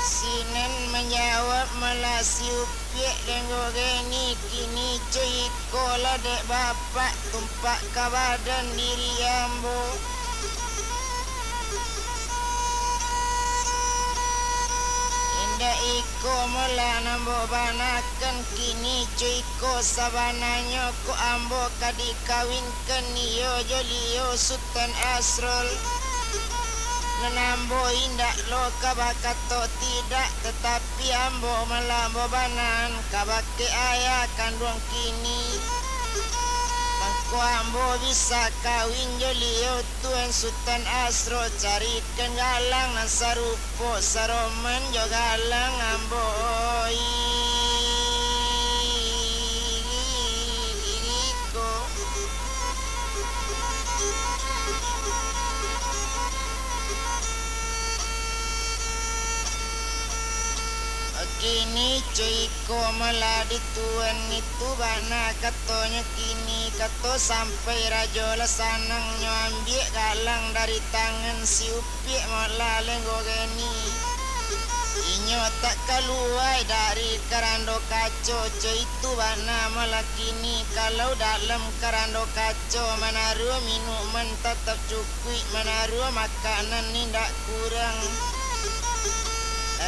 Sinan menjawab melasi upiak dan goreni kini cuy kola dek bapak tumpak ke badan diri ambo. Indah iko mula nambo banakan kini cuy ko sabananya ko ambo kadi kawinkan iyo jolio Sultan Asrul. Menambo indak lo kabakato tidak tetapi ambo melambo banan kabake ayah kandung kini mangko ambo bisa kawin jolio Tuan Sultan Asro carikan galang nan sarupo saromen jo galang ambo kini cuy ko meladi tuan itu bana katonya kini kato sampai rajo lasanang nyo ambil galang dari tangan si upiak malah lenggogeni inyo tak keluar dari kerando kaco cuy itu bana malah kini kalau dalam kerando kaco menaruh minuman tetap cukup menaruh makanan tidak kurang.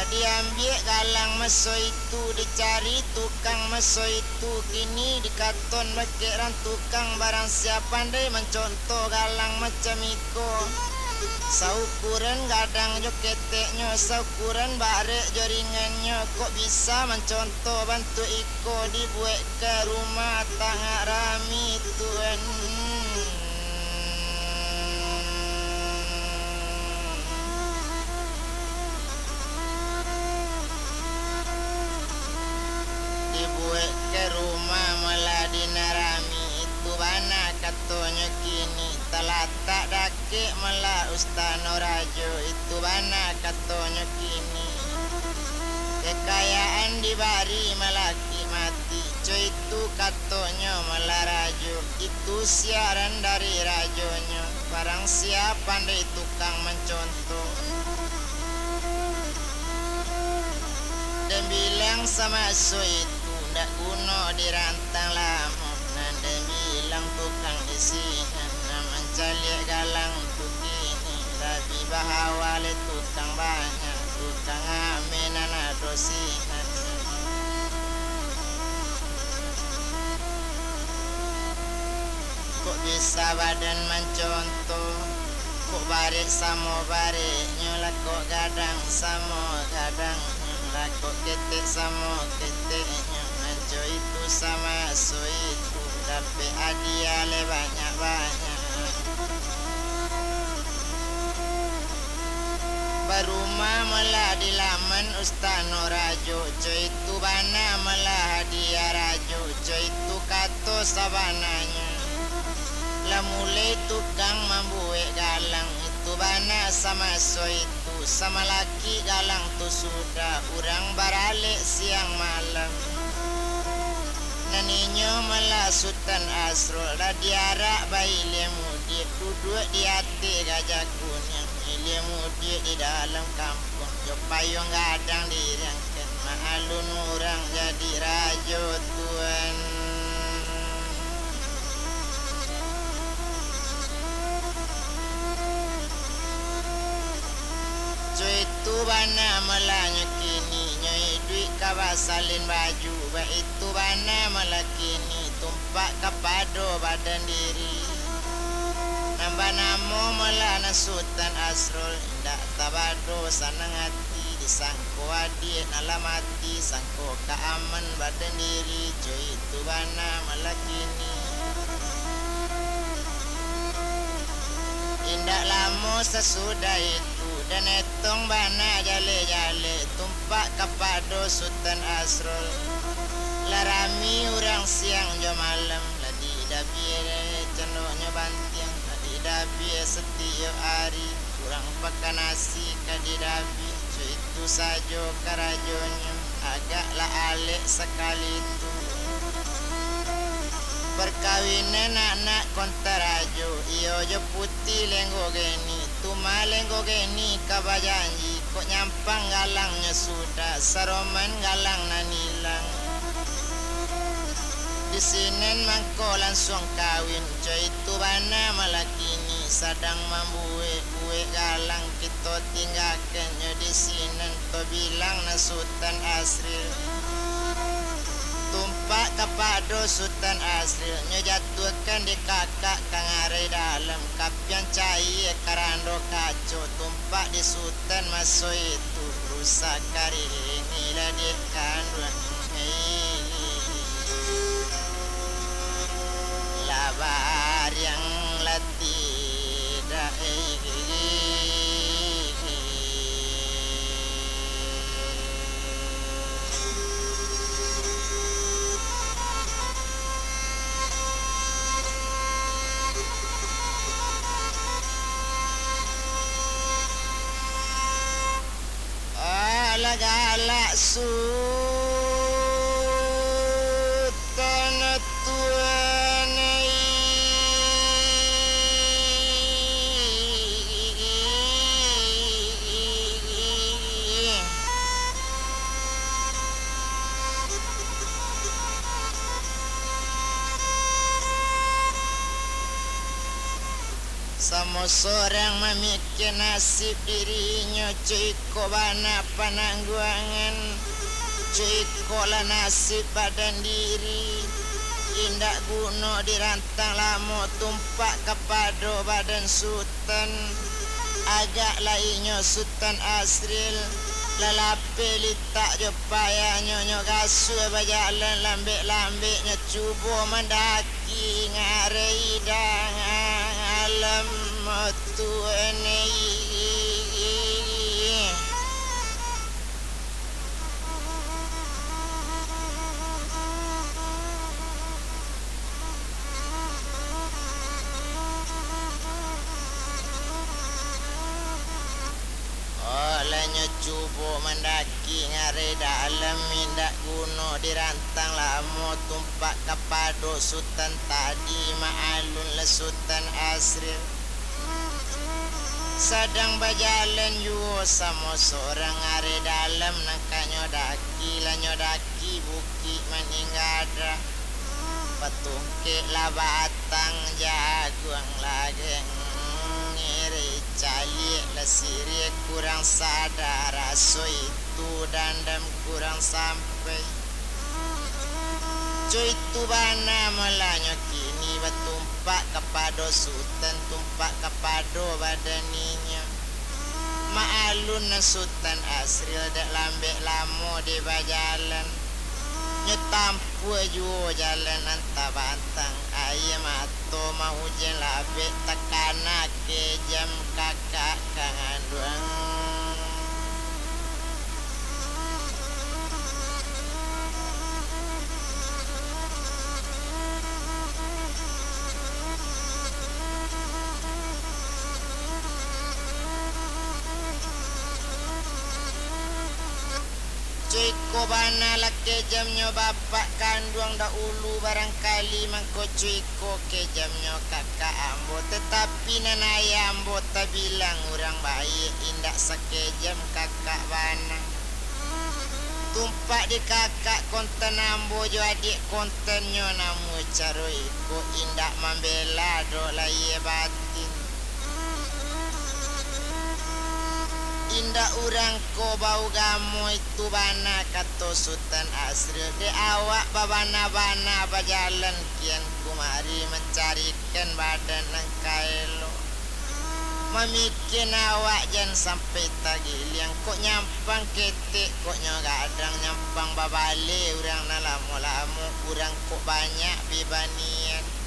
Diambil galang meso itu dicari tukang meso itu kini dikaton bekeran tukang barang siapa pandai mencontoh galang macam iko saukuran gadang jo keteknya saukuran barek jaringannya kok bisa mencontoh bantu iko dibuat ke rumah tangga rami tuan. Ke rumah malah dinarami itu bana katonya kini talatak dake malah ustano rajo itu bana katonya kini kekayaan dibari malaki mati coy itu katonya malah rajo itu siaran dari rajonya barang siapa pandai tukang mencontoh dan bilang sama so itu ndak kuno dirantang lama nanda bilang tukang isinan mencari galang tukini tapi bahawa le tukang banyak tukang aminan dosinan kok bisa badan mencontoh kok barik sama barik nyola kok gadang sama gadang nyola kok ketek sama keteknya jo itu sama so itu tapi hadiah banyak-banyak barumah malah di laman ustano rajo jo itu bana malah hadiah rajo jo itu kato sabananya lah mulai tukang membuat galang itu bana sama so itu sama laki galang tu sudah urang baralik siang malam ninyo malah Sultan Asrul diarak bayi lemu dia duduk di hati gajah kuning lemu dia di dalam kampung jo payung gadang dirangkan maalun orang jadi rajo tuan cuy tu bana melanya kini nyoi duit kawasalin baju ba itu bana malah kini tumpak kapado badan diri nambah namo malah na Sultan Asrul indak tabado sanang hati disangko adik nala mati sangko keaman badan diri cuy itu bana malah kini indak lama sesudah itu dan etong bana jale-jale tumpak kapado Sultan Asrul larami orang siang jo malam ladi dabie cenoknya bantiang ladi dabie setiap hari kurang pakan nasi kadi dabi itu sajo karajonyo agaklah alik sekali itu perkawinan anak kontarajo iyo jo putih lenggo geni tuma lenggo geni kabajanji kok nyampang galangnya sudah saroman galang nanilang di sini mangko langsung kawin coy itu bana malakini sadang mambuwe galang kita tinggalkan di sini to bilang nasutan asril tumpak kapado sultan asril jatuhkan di kakak kangare dalam kapian cai karando kaco tumpak di sultan masuk itu rusak kari inilah di kandungan labar yang tidak galak sultan tuan sama seorang memikir nasib dirinya ciko bana penangguangan ciko lah nasib badan diri indak guna dirantang lama tumpak kepada badan sultan agak lainnya sultan asril lalape litak jo payah nyonya gasu berjalan lambek-lambeknya cuba mendaki ngarai dan alam tuan olehnya cuba mendaki ngare dalam mindak guna dirantang lama tumpak kepada sultan tadi ma'alun le sultan asril sedang berjalan juga sama seorang ngare dalam nangkanya daki bukit meninggal patungke lah batang jagung lageng cali lesiri kurang sadar raso itu dandam kurang sampai cuy itu bana melanya kini bertumpak kepada sultan tumpak kepada badaninya ma'alun sultan asril dak lambek lamo di bajalan nyetampu juga jalan anta bantang ayam atau mau hujan labek tekanak ke jam kakak kanganduang cuiko bana lake jamnya bapak kandung dahulu barangkali mangko cuiko ke jamnya kakak ambo tetapi nanaya ambo tak bilang orang baik indak sakejam kakak bana tumpak di kakak konten ambo jo adik kontennya namu caro iko indak membela do laye batin indah urang ko bau gamu itu bana kato sultan asril de awak babana-bana bajalan kian kumari mencarikan badan nang kaelo memikir awak jan sampai tagil yang kok nyampang ketik kok nyogadang nyampang babale urang na lamu-lamu urang kok banyak bibanian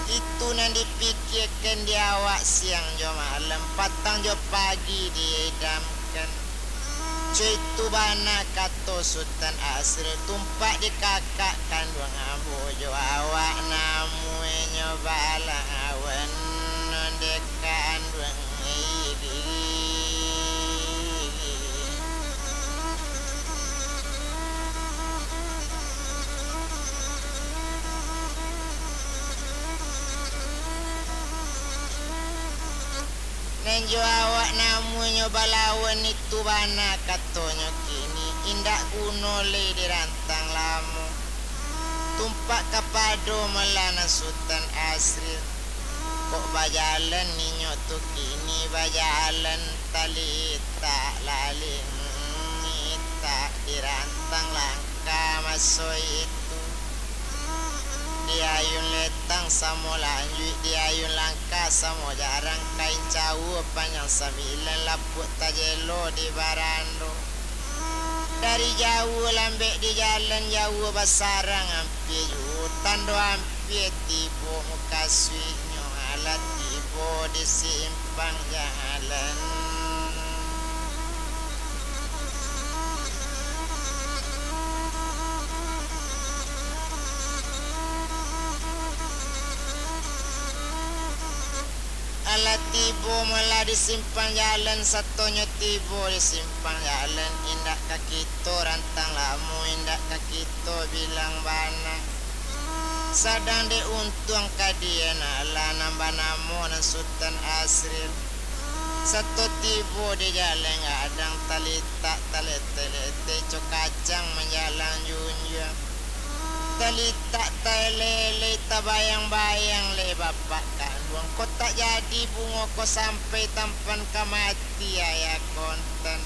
itu nan dipikirkan di awak siang jo malam patang jo pagi diidamkan cuy itu bana kato sultan asril tumpak di kakak kandung ambo jo awak namu nyobala awan non dekan duang jo awak namunyo balawan itu bana katonyo kini indak kuno le dirantang lamu tumpak kapado melana sultan asril kok bajalan ninyo tu kini bajalan tali tak lali tak dirantang langkah masuk itu diayun letang samo lanjut diayun langkah samo jarang kain cawu panjang sembilan laput tajelo di barando dari jauh lambek di jalan jauh basarang hampir hutan do hampir tibo muka suinyo alat tibo di simpang jalan alat tibo malah di simpang jalan satunya tibo di simpang jalan indak kakito rantang lamu indak kakito bilang bana sadang de untung kadian ala nambah namo dan sultan asril satu tibo di jalan adang talita talete cokacang menjalan junjung talita talele tabayang-bayang le bapak kandung kau tak jadi bungo kau sampai tampan kamati ayah konten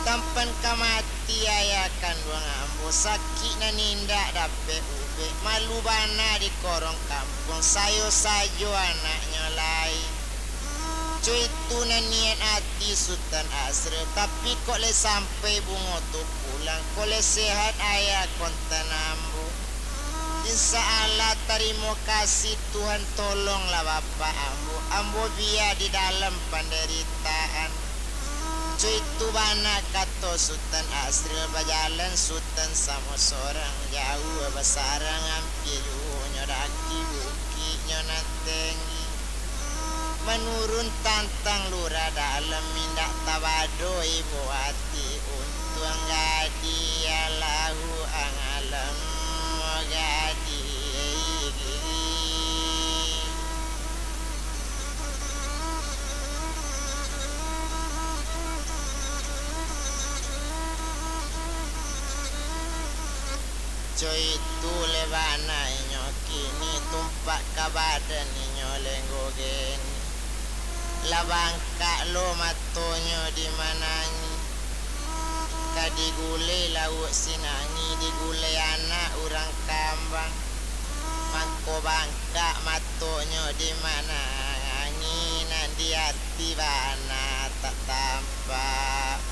tampan kamati ayah kandung ambo sakit na nindak dapet ube malu bana di korong kampung sayo sajo anaknya lain cuy itu na niat hati sultan asril tapi kok le sampai bungo tu pulang kok le sehat ayah konten ambo insyaallah terima kasih Tuhan tolonglah bapak ambo biar di dalam penderitaan cuy itu bana kato sultan asril berjalan sultan sama seorang jauh besarang hampir nyo daki bukit nyo natengi menurun tantang lura dalam mindak tabado ibu hati untuk gadi alahu angalam gadi coy itu lebana inyo kini tumpak kabadan inyo lenggogen labangka lo matonyo di manangi kadigule lauk sinangi digule anak urang kambang mangko bangka matonyo di manangi nanti hati bana tak tampak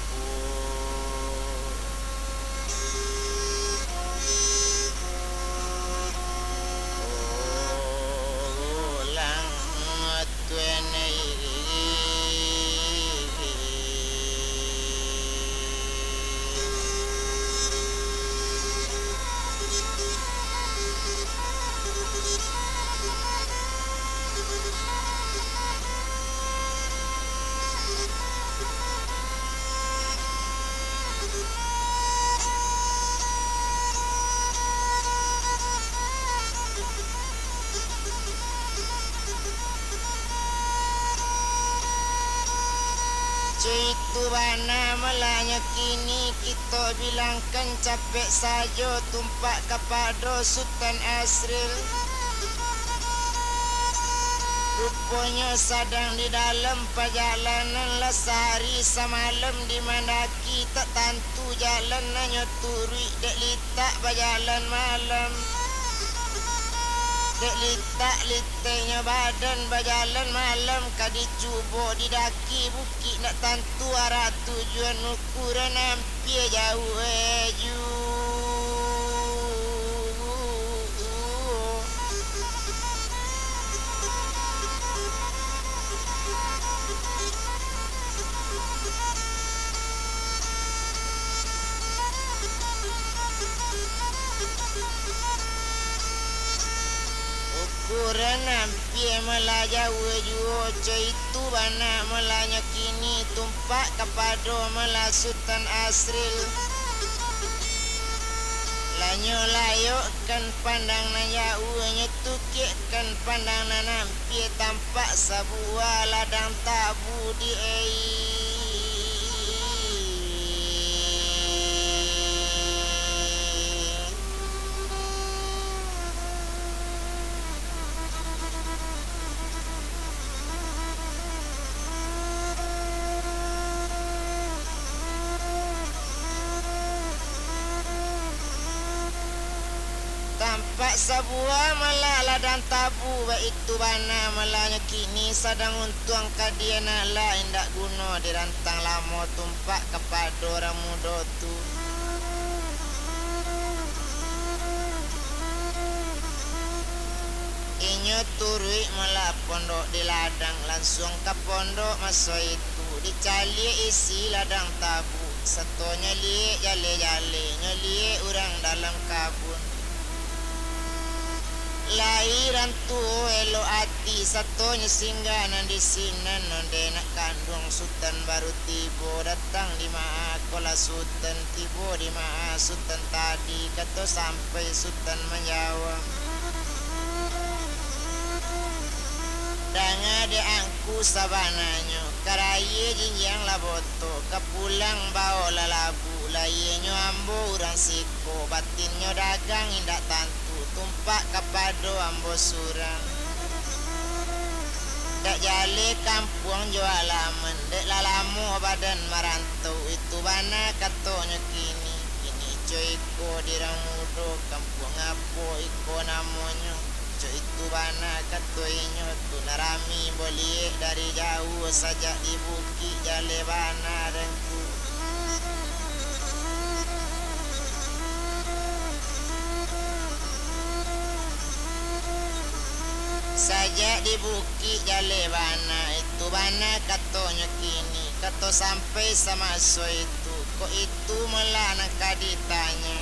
itu bana melanya kini kita bilangkan capek saja tumpak kepada sultan asril rupanya sedang di dalam perjalanan lah sehari semalam di mana kita tentu jalan hanya turi dek litak berjalan malam dek litak litenya badan berjalan malam kadi cuba di daki bukit nak tentu arah tujuan ukuran hampir jauh ukuran hampir melajau juo itu bana melanya kini tumpak kepada mela sultan asril Nyo layok kan pandang na jauh nyo tukik kan pandang na nampi tampak sebuah ladang tabu di tampak sebuah malah ladang tabu baik itu bana malahnya kini sedang untung kadiana lah indak guna dirantang lama tumpak kepada orang muda tu. Inyo turui malah pondok di ladang langsung ke pondok masa itu dicali isi ladang tabu satonya liek jale-jale nyeliek orang dalam kabun. Lahiran tu elo ati satonya singganan di sini nonde nak kandung sultan baru tibo datang di maa kola sultan tibo di maa sultan tadi kata sampai sultan menjawab danga de angku sabananyo karaye jinjang laboto kepulang bawa lalabu layenyo ambo urang siko batinyo dagang indak tantu tumpak kepada ambo surang dak jale kampung jualaman dek lalamu badan marantau itu bana katonyo kini coiko dirang mudo kampung apo iko namonyo co itu bana katoinyo tu narami boleh dari jauh saja di bukit jale bana rengku saja di bukit jale bana itu bana katonyo kini kato sampai sama so itu kok itu melanang kaditanya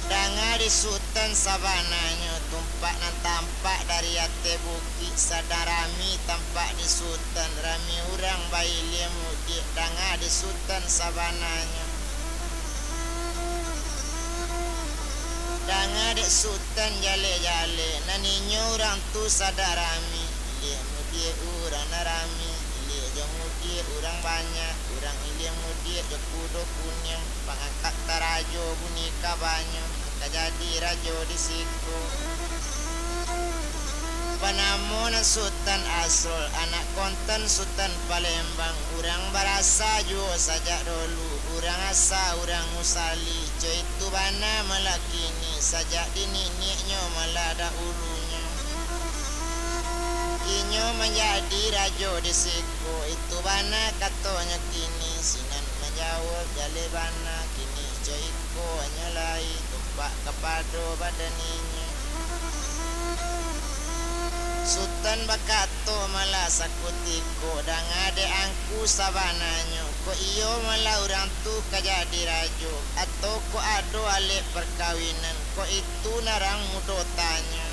danga di sultan sabananya tumpak nan tampak dari ate bukit sadang rami tampak di sultan rami urang bayi lemudi danga di sultan sabananya danga di sultan jale-jale naninyo urang tu sadarami lemudi urang narami jemudi urang banyak urang lemudi jekudo kunyang pangangkat tarajo bunika banyak jadi rajo di siku penamunan sultan asrul anak konten sultan Palembang urang barasa jo saja dulu urang asa urang musali jo itu bana melakini saja diniknya melada ulunya inyo menjadi rajo di siku itu bana katonya kini sinan menjawab jale bana kini jo iko nyalai tumpak kepada badaninya sultan bakato malah sakutiko dang ade angku sabananyo ko iyo malah urang tu kajadi rajo atau ko ado ale perkawinan ko itu narang mudotanya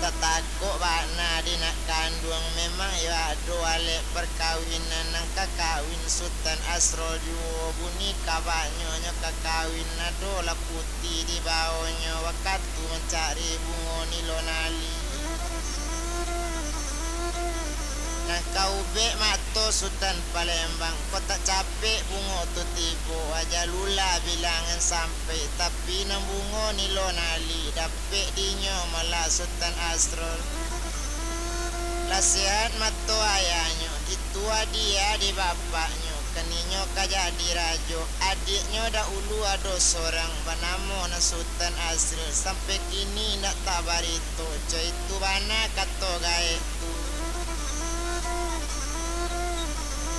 tatako bana di nak kandung memang ya ado ale perkawinan nang kakawin sultan asrul juo buni kabanyo nyo kakawin ado la putih di bawonyo waktu mencari bungo nilonali nang kau be mato sultan Palembang kota capek bungo tu tibo aja lula bilangan sampai tapi nang bungo nilonali dapet dinyo malah sultan asrul lasihat mato ayahnya itu dia di bapaknya keninyo kajadi rajo adiknya dahulu ada seorang banamo na sultan asrul sampai kini ndak tabarito co itu bana kato gae tu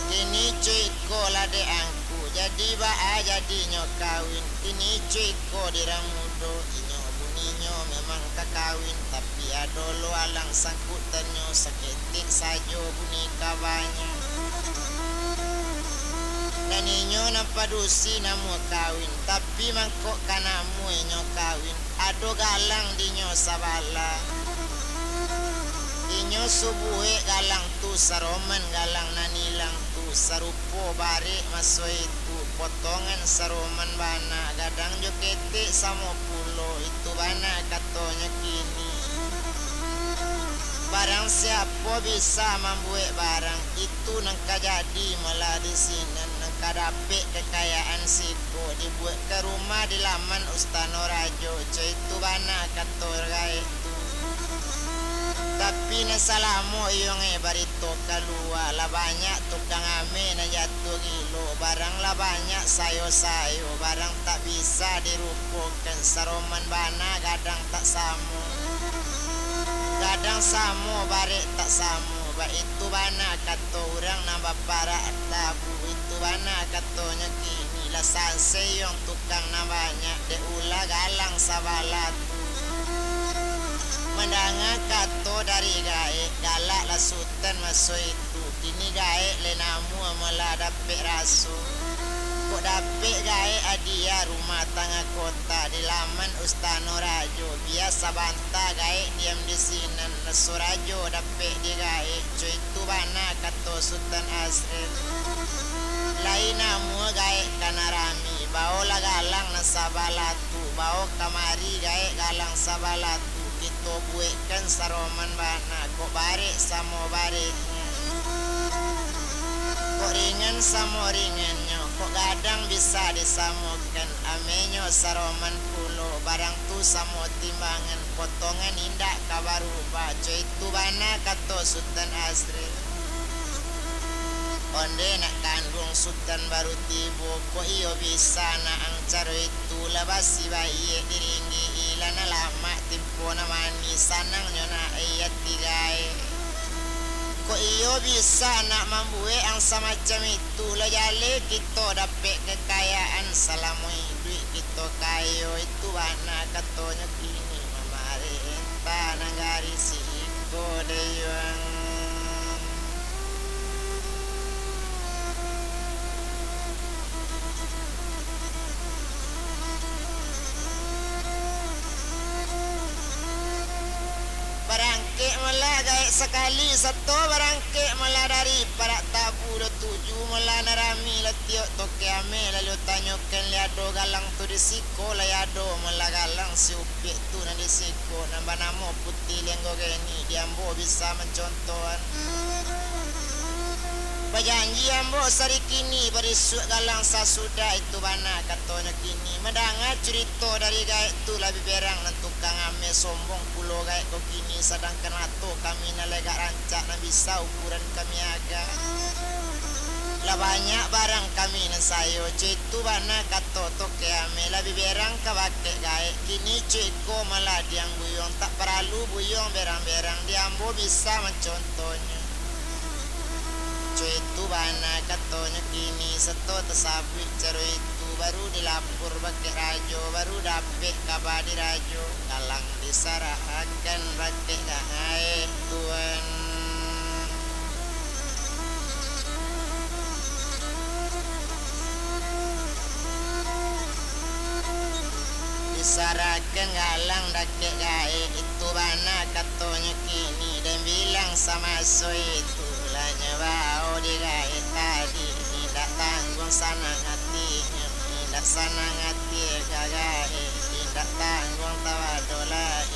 kini cuy ko lade angku jadi baa jadi nyo kawin kini cuy ko dirang mudo inyo buninyo memang kakawin tapi adolo alang sangkutanyo saketik sajo buni kabanya dan inyo nampadusi namu kawin tapi mangkok kanamu inyo kawin ado galang dinyo sabala inyo subuhe galang tu saroman galang nanilang tu sarupo bare maso itu potongan saroman bana gadang jokete samo pulo itu bana katonya kini. Barang siapa bisa membuat barang itu nangka jadi malah di sini nangka dapet kekayaan siko dibuat ke rumah di laman Ustano Rajo itu bana kator gaya itu. Tapi nasalamu yung barito kalua la banyak tukang ame na jatuh gilo barang la banyak sayo-sayo barang tak bisa dirupukan saroman bana gadang tak samu. Kadang samu bare tak samu ba itu bana kato orang nambah para tabu itu bana katonya kini la sanse yung tukang na banyak de ula galang sabalatu mendanga kato dari gae galak la sultan masuk itu kini gae lenamu malah dapet rasu kok dapet gae adia rumah tangga kota di laman Ustano Rajo biasa bantah gae diam di sini nasu Rajo dapet di gae cuy itu bana kato Sultan Asril lain namu gae kana rami bau la galang na sabalatu bau kamari gae galang sabalatu kita buatkan saroman bana kok bare samo barenya kok ringan samo ringannya kok gadang bisa disamukan amenyo saroman pulo barang tu samo timbangan potongan indak kabaruba cuy itu bana kato Sultan Asri onde nak kandung Sultan baru tibo kok iyo bisa na ang caro itu labasi bayi diringgi ilana lama timpo na mani sanang nyo na ayat tigae kok iyo bisa nak membuat ang semacam itu la jale kita dapet kekayaan salamu duit kita kayo itu bana katonya kini mamare entah nanggari siko deyang barangke malah gaya sekali satu barangke malah dari para tabu do tujuh malah narami latiok toke ame lalu tanyokan liado galang tu di siko layado malah galang si upik tu na di siko nambah namo putih lenggo geni diambo bisa mencontohan Bajanji ambo sari kini berisuk galang sasuda itu bana katonya kini mendengar cerita dari gaek tu lebih berang dan tukang ame sombong pulau gaek ko kini sedangkan ato kami nalegak rancak na bisa ukuran kami agak lah banyak barang kami nan sayo itu bana kato toke ame lebih berang kabake gaek kini ceko malah diang buyong tak perlu buyong berang-berang diambo bisa mencontohnya itu bana katonya kini seto tersabit cero itu baru dilapor bagi rajo baru dapet kabar di rajo galang disarahakan bagi gae tuan disarahakan galang dake gae itu bana katonya kini dan bilang sama so itu nyebau di gae tadi tidak tanggung sanang hatinya tidak sanang hati gagae tidak tanggung tawadolai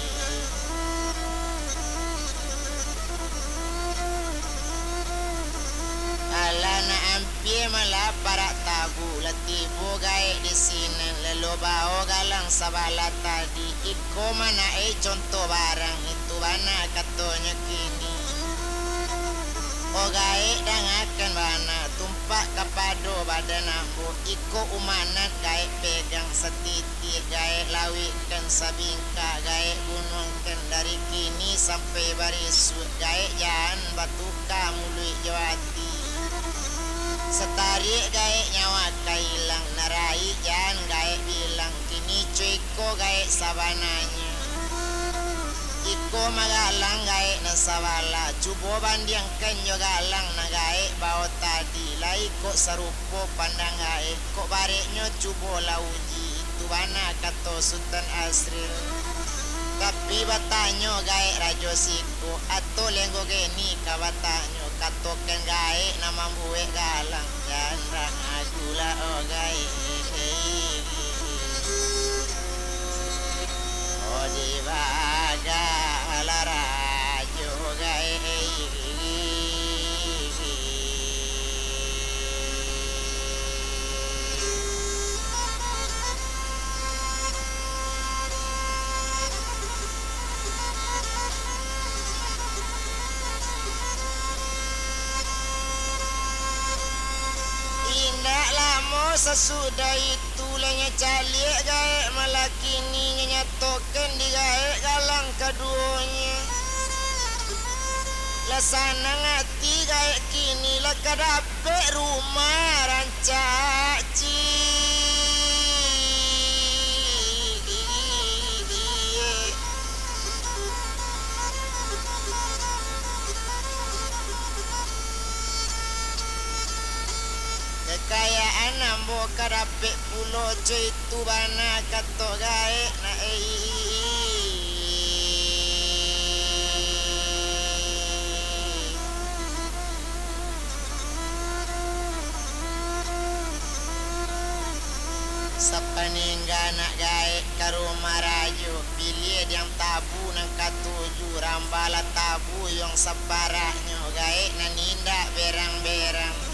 alana ampie malah para tabu latibu gae di sini lelo bau galang sabala tadi iko mana contoh barang itu bana katonya kini Ogae dangakan bana tumpak kapado badan ambo iko umanat gae pegang setiti gae lawikan sabingka gae gunungkan dari kini sampai barisut gae jalan batuka mului jawati setari gae nyawa kailang narai jalan gae bilang kini cuiko gae sabananya iko magalang gae na sabala cubo bandiang kenyo galang na gae bao tadi lai ko sarupo pandang gae ko bareknyo cubo lauji itu bana kato Sultan Asril tapi batanyo gae rajo siku atau lenggo geni kabatanyo katoken gae nama buwe galang janrang agula o gae o di baga rajo gae sesudah itu lenya calik gae malah kini nyatoken di gae galang keduanya lasana ngati gae kini lah kadape rumah rancaci kekayaan nambo kadape pulo cuy tu bana kato gae na sapaningga nak gae karuma rajo pilih yang tabu nang katuju rambala tabu yang separahnya gae naninda berang-berang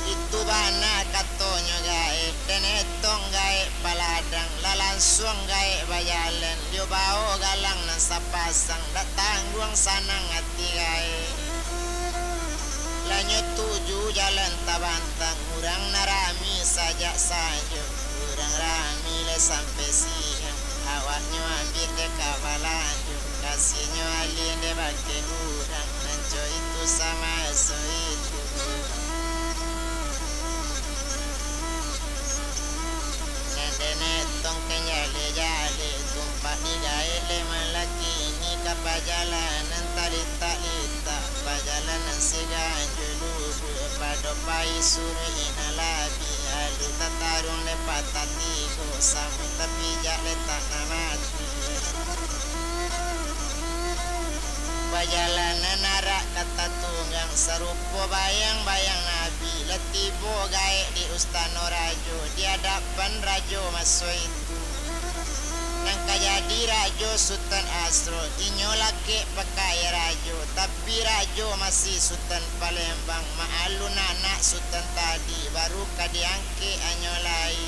itu bana katonyo gae dan etong gae paladang la langsung gae bayalan dio bao galang nan sapasang datang ruang sanang hati gae lanyo tuju jalan tabantang urang narami saja saja urang rami le sampai siang awaknya ambil de kawalanjo kasihnya alin de bake urang nanco itu sama so itu netong kenyale-jale tumpak di gae le malaki ni kapajalanan talita-lita pajalanan seganjo lubu pado pai suru inalabi alu tatarung le patatigo samu tapi jak le tak namati pajalanan narak kata tunggang serupo bayang-bayang nabi letibo gae di Ustano Rajo di hadapan Rajo Maso itu nang kajadi Rajo Sultan Asro inyo laki pakai Rajo tapi Rajo masih Sultan Palembang maalun anak Sultan tadi baru kadiangke anyo lai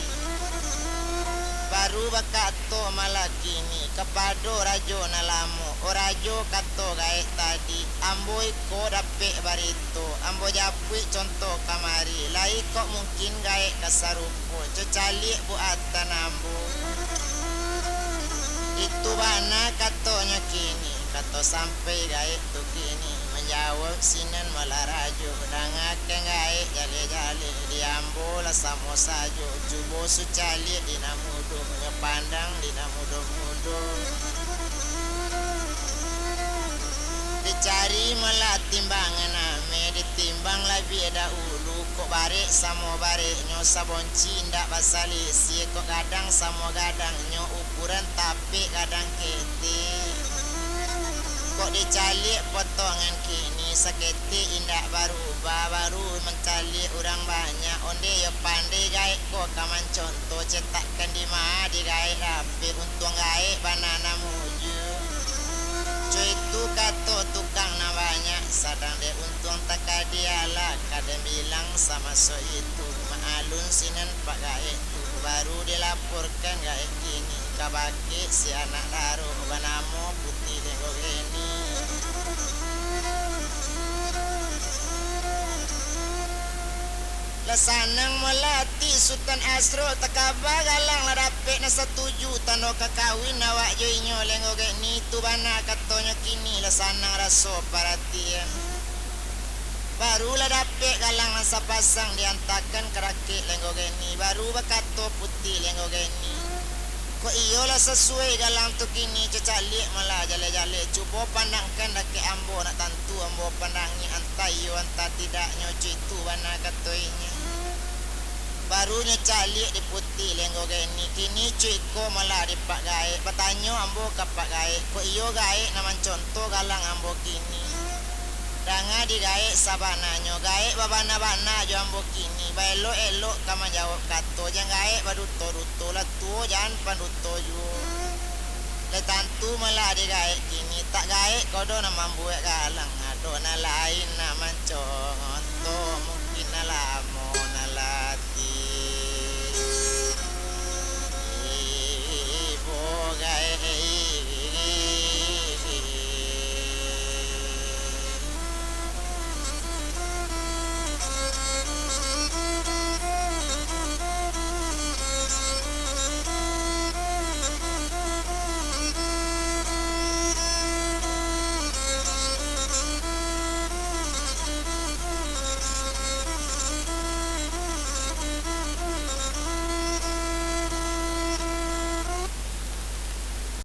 baru bakato malah kini kepado Rajo nalamo o Rajo kato gae tadi ambo iko dapek barito ambo japui contoh kamari lai kok mungkin gae kasarupo cocalik buatan ambo itu bana katonya kini kato sampai gae tu kini menjawab sinan malah Rajo dangake gae jale-jale di ambo la samo sajo cubo sucali di namudo ngepandang di namudo-mudo dicari malah timbangan ame ditimbang lebih dahulu kok barek samo barek nyo sabonci ndak basalisi kok gadang samo gadang nyo ukuran tapi gadang kete kok dicalik potongan kini sakete indak baru mencali orang banyak onde yo pandai gae kok kaman contoh cetakkan di mah di gae rapi untung gae banana muju cuy itu kato tukang na banyak sadang de untung tak kadiala kadang bilang sama so itu maalun sinan pak gae tu baru dilaporkan gae kini kabake si anak daru banamo putih dengo geni lasanang melati Sultan Asro takaba galang larapek na setuju tano kakawin awak joinyo lenggo geni tu bana katonyo kini lasanang raso paratian baru lah dapet galang nasa pasang diantakan kerakit lenggo geni baru bakato putih lenggo geni kok iyolah sesuai galang tu kini cecalik malah jale-jale cuba pandangkan dake ambo nak tantu ambo pandangi antai yo anta tidak nyoci tu bana katoinya barunya calik di putih lenggo geni kini cuy ko malah di pak gae bertanyo ambo kapak gae ko iyo gae naman contoh galang ambo kini danga di gae sabananyo gae babana-bana jo ambo kini baelo elo kama jawab kato jang gae baduto duto la tuo jan panduto ju le tantu malah di gae kini tak gae kodo na mambuek galang ado na lain na manconto mungkin na lamo na lati ibo gae